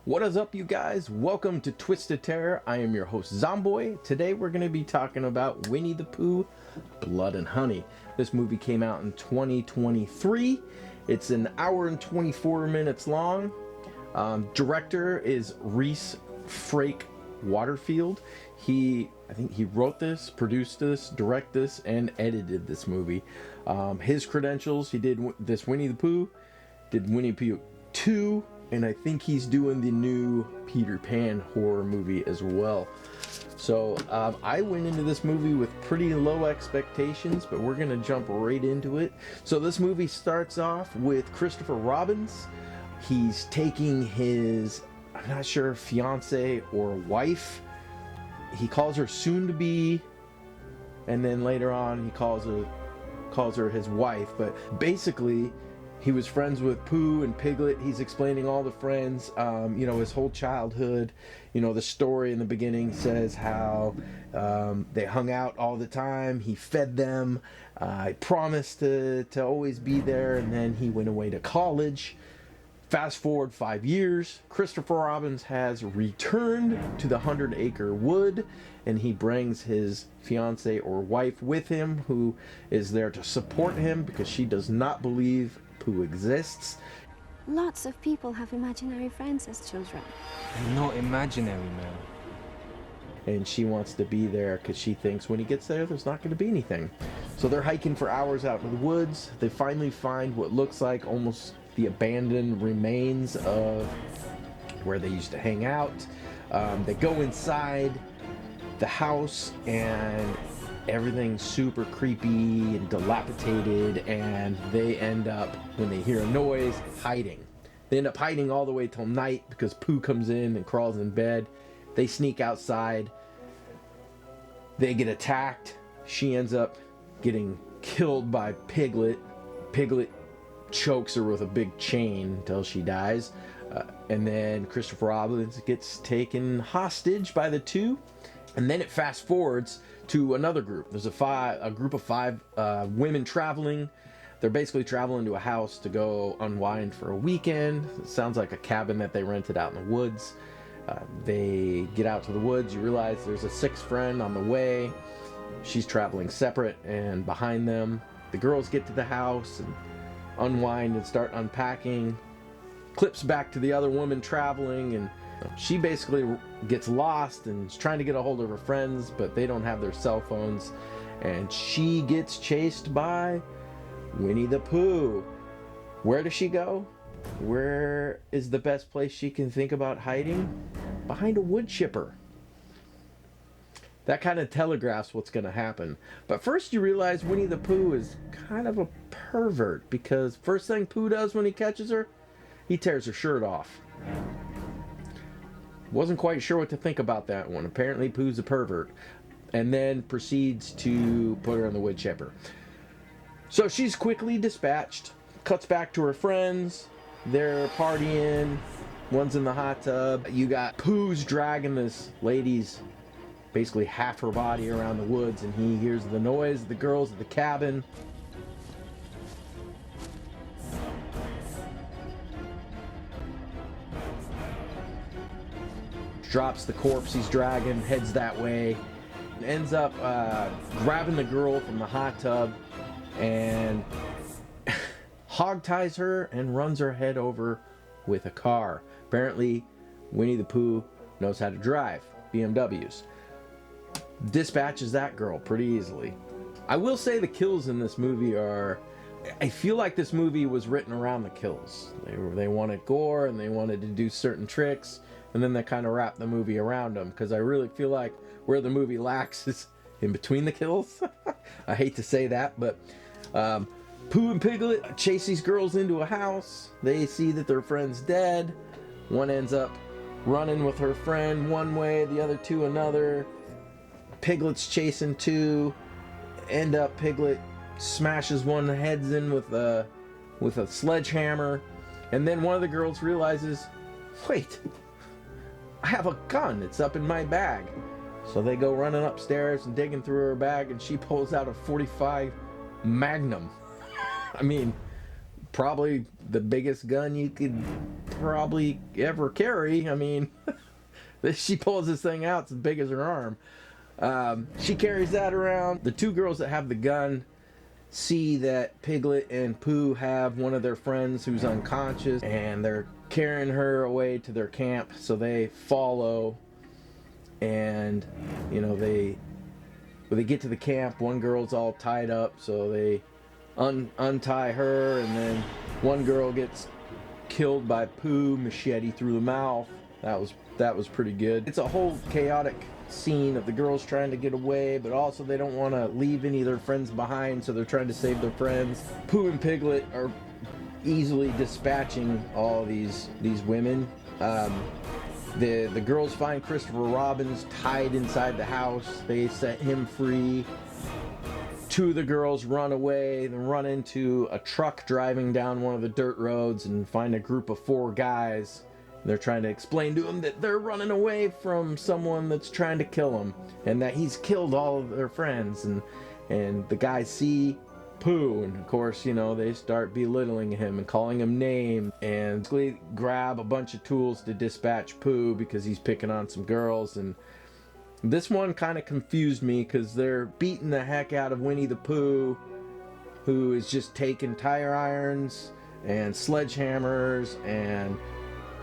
What is up, you guys? Welcome to Twisted Terror. I am your host, Zomboy. Today we're going to be talking about Winnie the Pooh, Blood and Honey. This movie came out in 2023. It's an hour and 24 minutes long. Director is Reese Frake Waterfield. I think he wrote this, produced this, directed this, and edited this movie. His credentials: he did this Winnie the Pooh, did Winnie the Pooh 2, and I think he's doing the new Peter Pan horror movie as well. So I went into this movie with pretty low expectations, but we're gonna jump right into it. So this movie starts off with Christopher Robins. He's taking his, I'm not sure, fiance or wife. He calls her soon to be, and then later on he calls her his wife. But basically, he was friends with Pooh and Piglet. He's explaining all the friends, his whole childhood. The story in the beginning says how they hung out all the time. He fed them. I promised to always be there, and then he went away to college. Fast forward 5 years, Christopher Robins has returned to the 100-acre wood, and he brings his fiance or wife with him, who is there to support him because she does not believe Pooh exists. Lots of people have imaginary friends as children. And not imaginary, man. And she wants to be there because she thinks when he gets there, there's not going to be anything. So they're hiking for hours out in the woods. They finally find what looks like almost the abandoned remains of where they used to hang out. They go inside the house, and everything's super creepy and dilapidated, and they end up, when they hear a noise, hiding. They end up hiding all the way till night because Pooh comes in and crawls in bed. They sneak outside. They get attacked. She ends up getting killed by Piglet. Piglet chokes her with a big chain until she dies. And then Christopher Robins gets taken hostage by the two. And then it fast forwards to another group. There's a group of five women traveling. They're basically traveling to a house to go unwind for a weekend. It sounds like a cabin that they rented out in the woods. They get out to the woods. You realize there's a sixth friend on the way. She's traveling separate, and behind them, the girls get to the house and unwind and start unpacking. Clips back to the other woman traveling, and she basically gets lost and is trying to get a hold of her friends, but they don't have their cell phones, and she gets chased by Winnie the Pooh. Where does she go? Where is the best place she can think about hiding? Behind a wood chipper. That kind of telegraphs what's going to happen. But first you realize Winnie the Pooh is kind of a pervert, because first thing Pooh does when he catches her, he tears her shirt off. Wasn't quite sure what to think about that one. Apparently Pooh's a pervert. And then proceeds to put her in the wood chipper. So she's quickly dispatched. Cuts back to her friends. They're partying. One's in the hot tub. You got Pooh's dragging this lady's, basically half her body, around the woods, and he hears the noise. The girls at the cabin. Drops the corpse he's dragging, heads that way, ends up grabbing the girl from the hot tub and hog ties her and runs her head over with a car. Apparently Winnie the Pooh knows how to drive BMWs. Dispatches that girl pretty easily. I will say the kills in this movie I feel like this movie was written around the kills. They wanted gore, and they wanted to do certain tricks, and then they kind of wrapped the movie around them, because I really feel like where the movie lacks is in between the kills. I hate to say that, but Pooh and Piglet chase these girls into a house. They see that their friend's dead. One ends up running with her friend one way, the other two another. Piglet's chasing two. End up Piglet smashes one heads in with a sledgehammer, and then one of the girls realizes, wait, I have a gun, it's up in my bag. So they go running upstairs and digging through her bag, and she pulls out a .45 Magnum. I mean, probably the biggest gun you could probably ever carry. I mean, she pulls this thing out, it's as big as her arm. She carries that around. The two girls that have the gun see that Piglet and Pooh have one of their friends who's unconscious, and they're carrying her away to their camp, so they follow. And you know, when they get to the camp, one girl's all tied up, so they untie her, and then one girl gets killed by Pooh, machete through the mouth. That was pretty good. It's a whole chaotic scene of the girls trying to get away, but also they don't want to leave any of their friends behind, so they're trying to save their friends. Pooh and Piglet are easily dispatching all these women. The girls find Christopher Robin tied inside the house. They set him free. Two of the girls run away, then run into a truck driving down one of the dirt roads and find a group of 4 guys. They're trying to explain to them that they're running away from someone that's trying to kill them, and that he's killed all of their friends. And the guys see Pooh, and of course, you know, they start belittling him and calling him names, and basically grab a bunch of tools to dispatch Pooh because he's picking on some girls. And this one kind of confused me because they're beating the heck out of Winnie the Pooh, who is just taking tire irons and sledgehammers and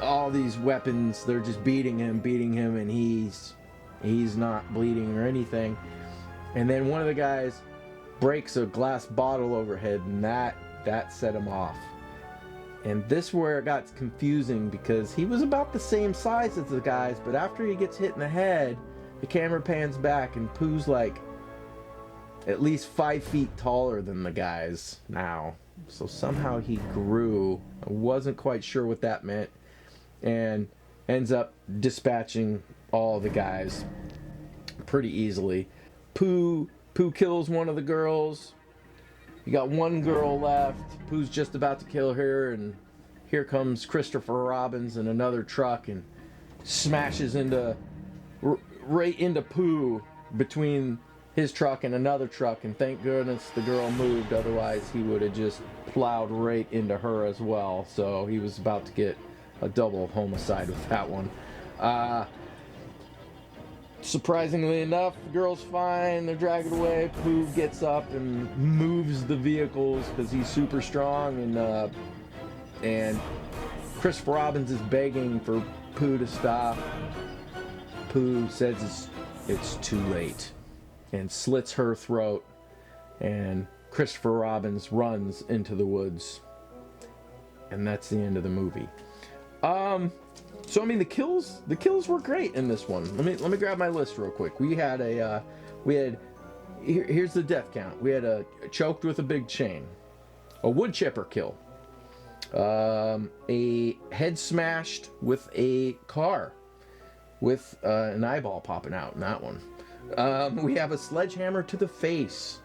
all these weapons. They're just beating him, and he's not bleeding or anything. And then one of the guys breaks a glass bottle overhead, and that set him off. And this where it got confusing, because he was about the same size as the guys, but after he gets hit in the head, the camera pans back and Pooh's like at least 5 feet taller than the guys now. So somehow he grew. I wasn't quite sure what that meant, and ends up dispatching all the guys pretty easily. Pooh kills one of the girls. You got one girl left. Pooh's just about to kill her, and here comes Christopher Robin in another truck and smashes right into Pooh between his truck and another truck. And thank goodness the girl moved, otherwise he would have just plowed right into her as well. So he was about to get a double homicide with that one. Surprisingly enough, the girl's fine. They're dragged away. Pooh gets up and moves the vehicles because he's super strong. And Christopher Robin is begging for Pooh to stop. Pooh says it's too late and slits her throat. And Christopher Robin runs into the woods. And that's the end of the movie. So I mean, the kills were great in this one. Let me grab my list real quick. Here's the death count. We had a choked with a big chain, a wood chipper kill, a head smashed with a car, with an eyeball popping out in that one. We have a sledgehammer to the face.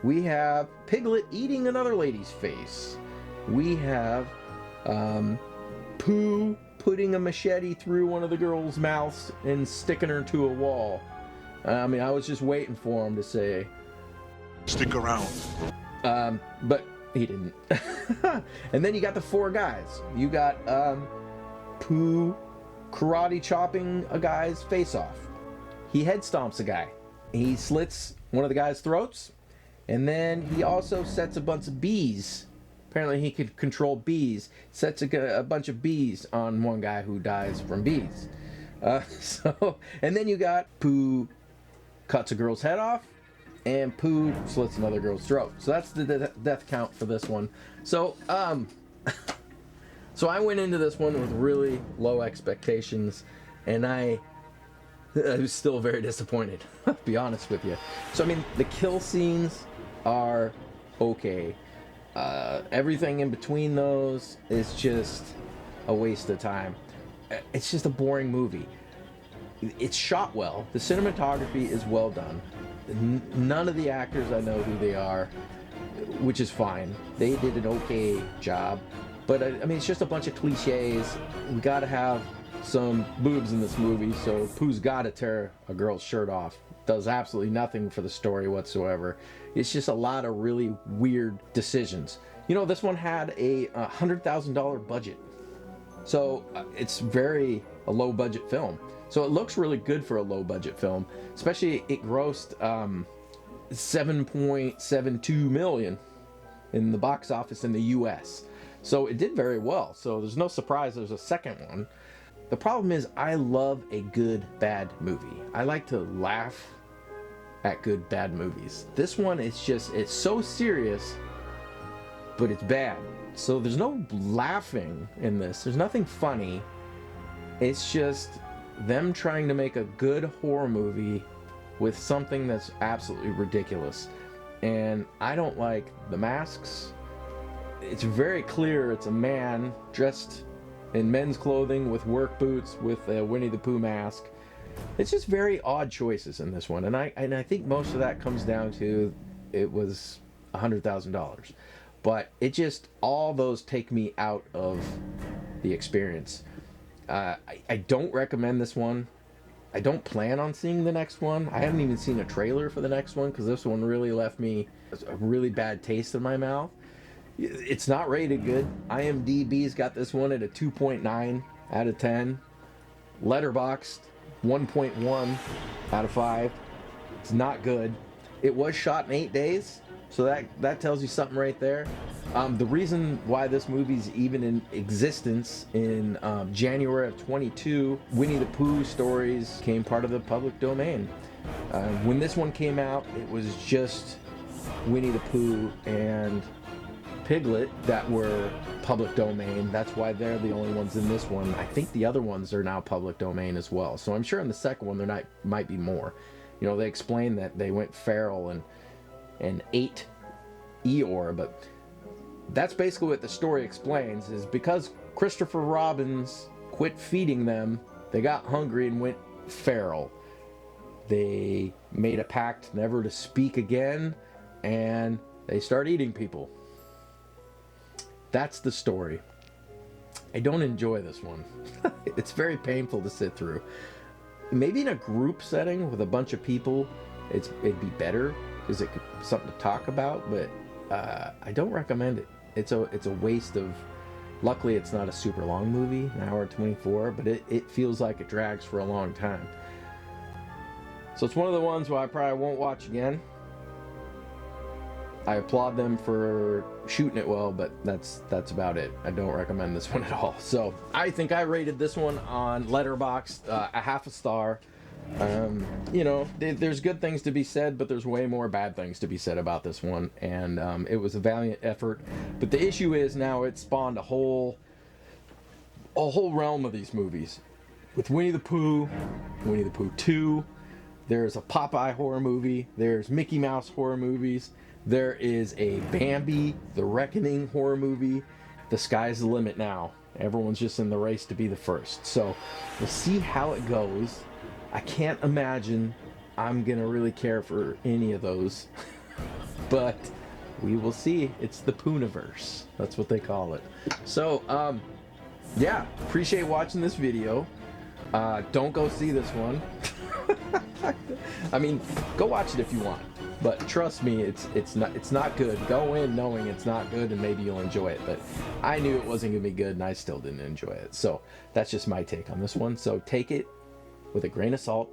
We have Piglet eating another lady's face. We have Pooh putting a machete through one of the girls' mouths and sticking her to a wall. I mean, I was just waiting for him to say, "Stick around." But he didn't. And then you got the 4 guys. You got Pooh karate chopping a guy's face off. He head stomps a guy. He slits one of the guy's throats. And then he also sets a bunch of bees. Apparently he could control bees. Sets a bunch of bees on one guy who dies from bees. And then you got Pooh cuts a girl's head off, and Pooh slits another girl's throat. So that's the death count for this one. So so I went into this one with really low expectations, and I was still very disappointed, to be honest with you. So I mean, the kill scenes are okay. Everything in between those is just a waste of time. It's just a boring movie. It's shot well. The cinematography is well done. None of the actors I know who they are, which is fine. They did an okay job. But I mean, it's just a bunch of cliches. We gotta have some boobs in this movie, so Pooh's gotta tear a girl's shirt off. Does absolutely nothing for the story whatsoever. It's just a lot of really weird decisions. You know, this one had a $100,000 budget. So it's very a low budget film. So it looks really good for a low budget film, especially it grossed 7.72 million in the box office in the US. So it did very well. So there's no surprise there's a second one. The problem is I love a good bad movie. I like to laugh at good bad movies. This one is just, it's so serious, but it's bad. So there's no laughing in this. There's nothing funny. It's just them trying to make a good horror movie with something that's absolutely ridiculous. And I don't like the masks. It's very clear it's a man dressed in men's clothing with work boots with a Winnie the Pooh mask. It's just very odd choices in this one. And I think most of that comes down to it was $100,000. But it just, all those take me out of the experience. I don't recommend this one. I don't plan on seeing the next one. I haven't even seen a trailer for the next one because this one really left me a really bad taste in my mouth. It's not rated good. IMDb's got this one at a 2.9 out of 10. Letterboxd 1.1 out of 5. It's not good. It was shot in 8 days. So that tells you something right there. The reason why this movie's even in existence in January of 22, Winnie the Pooh stories became part of the public domain. When this one came out, it was just Winnie the Pooh and Piglet that were public domain. That's why they're the only ones in this one. I think the other ones are now public domain as well. So I'm sure in the second one there might be more. You know, they explain that they went feral and ate Eeyore, but that's basically what the story explains, is because Christopher Robins quit feeding them, they got hungry and went feral. They made a pact never to speak again, and they start eating people. That's the story. I don't enjoy this one. It's very painful to sit through. Maybe in a group setting with a bunch of people, it'd be better because it could be something to talk about, but I don't recommend it. It's a waste of. Luckily, it's not a super long movie, an hour 24, but it feels like it drags for a long time. So it's one of the ones where I probably won't watch again. I applaud them for shooting it well, but that's about it. I don't recommend this one at all. So I think I rated this one on Letterboxd a half a star. You know, there's good things to be said, but there's way more bad things to be said about this one, and it was a valiant effort. But the issue is now it spawned a whole realm of these movies. With Winnie the Pooh, Winnie the Pooh 2, there's a Popeye horror movie, there's Mickey Mouse horror movies, there is a Bambi, The Reckoning horror movie. The sky's the limit now. Everyone's just in the race to be the first. So we'll see how it goes. I can't imagine I'm gonna really care for any of those, but we will see. It's the Pooniverse. That's what they call it. So, yeah, appreciate watching this video. Don't go see this one. I mean, go watch it if you want, but trust me, it's not good. Go in knowing it's not good, and maybe you'll enjoy it. But I knew it wasn't gonna be good, and I still didn't enjoy it. So that's just my take on this one. So take it with a grain of salt.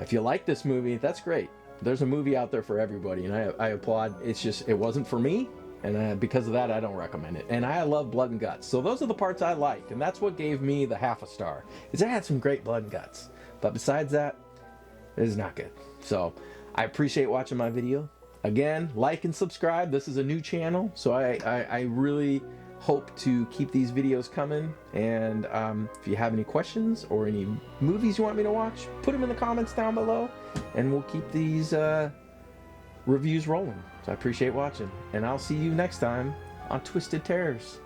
If you like this movie, that's great. There's a movie out there for everybody, and I applaud. It's just, it wasn't for me, and because of that, I don't recommend it. And I love blood and guts, so those are the parts I liked, and that's what gave me the half a star, is it had some great blood and guts. But besides that, it is not good. So I appreciate watching my video. Again, like and subscribe. This is a new channel, so I really hope to keep these videos coming. And if you have any questions or any movies you want me to watch, put them in the comments down below, and we'll keep these reviews rolling. So I appreciate watching, and I'll see you next time on Twisted Terrors.